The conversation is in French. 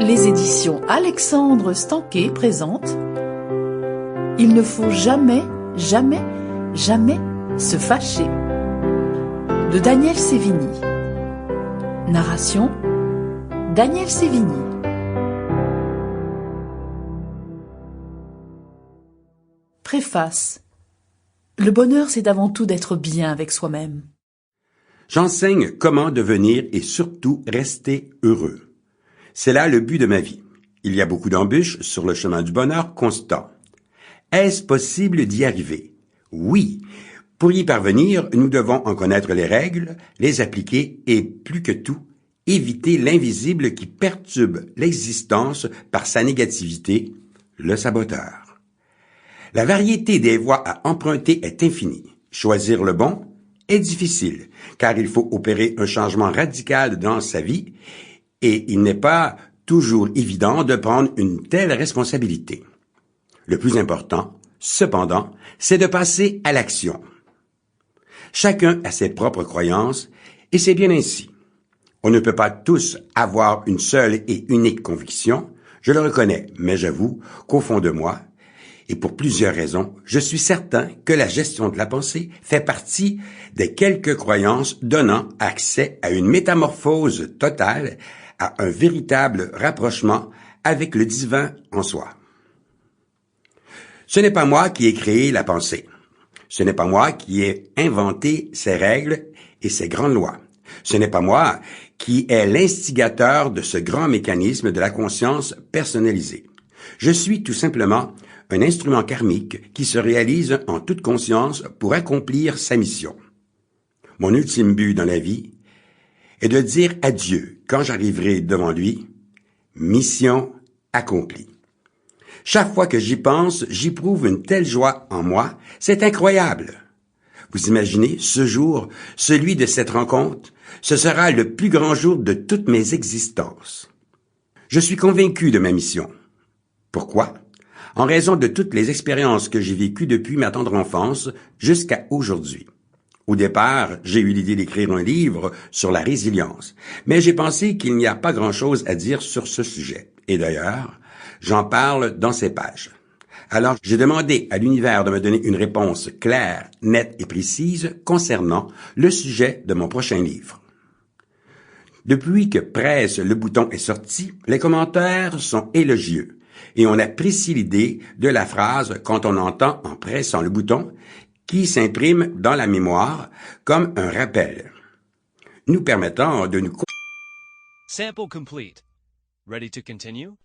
Les éditions Alexandre Stanquet présentent Il ne faut jamais, jamais, jamais se fâcher de Daniel Sévigny. Narration Daniel Sévigny. Préface. Le bonheur, c'est avant tout d'être bien avec soi-même. J'enseigne comment devenir et surtout rester heureux. C'est là le but de ma vie. Il y a beaucoup d'embûches sur le chemin du bonheur constant. Est-ce possible d'y arriver? Oui. Pour y parvenir, nous devons en connaître les règles, les appliquer et, plus que tout, éviter l'invisible qui perturbe l'existence par sa négativité, le saboteur. La variété des voies à emprunter est infinie. Choisir le bon est difficile, car il faut opérer un changement radical dans sa vie et il n'est pas toujours évident de prendre une telle responsabilité. Le plus important, cependant, c'est de passer à l'action. Chacun a ses propres croyances et c'est bien ainsi. On ne peut pas tous avoir une seule et unique conviction, je le reconnais, mais j'avoue qu'au fond de moi, et pour plusieurs raisons, je suis certain que la gestion de la pensée fait partie des quelques croyances donnant accès à une métamorphose totale, à un véritable rapprochement avec le divin en soi. Ce n'est pas moi qui ai créé la pensée. Ce n'est pas moi qui ai inventé ses règles et ses grandes lois. Ce n'est pas moi qui est l'instigateur de ce grand mécanisme de la conscience personnalisée. Je suis tout simplement un instrument karmique qui se réalise en toute conscience pour accomplir sa mission. Mon ultime but dans la vie est de dire à Dieu, quand j'arriverai devant lui, mission accomplie. Chaque fois que j'y pense, j'éprouve une telle joie en moi, c'est incroyable. Vous imaginez, ce jour, celui de cette rencontre, ce sera le plus grand jour de toutes mes existences. Je suis convaincu de ma mission. Pourquoi? En raison de toutes les expériences que j'ai vécues depuis ma tendre enfance jusqu'à aujourd'hui. Au départ, j'ai eu l'idée d'écrire un livre sur la résilience, mais j'ai pensé qu'il n'y a pas grand-chose à dire sur ce sujet. Et d'ailleurs, j'en parle dans ces pages. Alors, j'ai demandé à l'univers de me donner une réponse claire, nette et précise concernant le sujet de mon prochain livre. Depuis que Presse le bouton est sorti, les commentaires sont élogieux et on apprécie l'idée de la phrase quand on entend en pressant le bouton qui s'imprime dans la mémoire comme un rappel, nous permettant de nous... Sample complete. Ready to continue?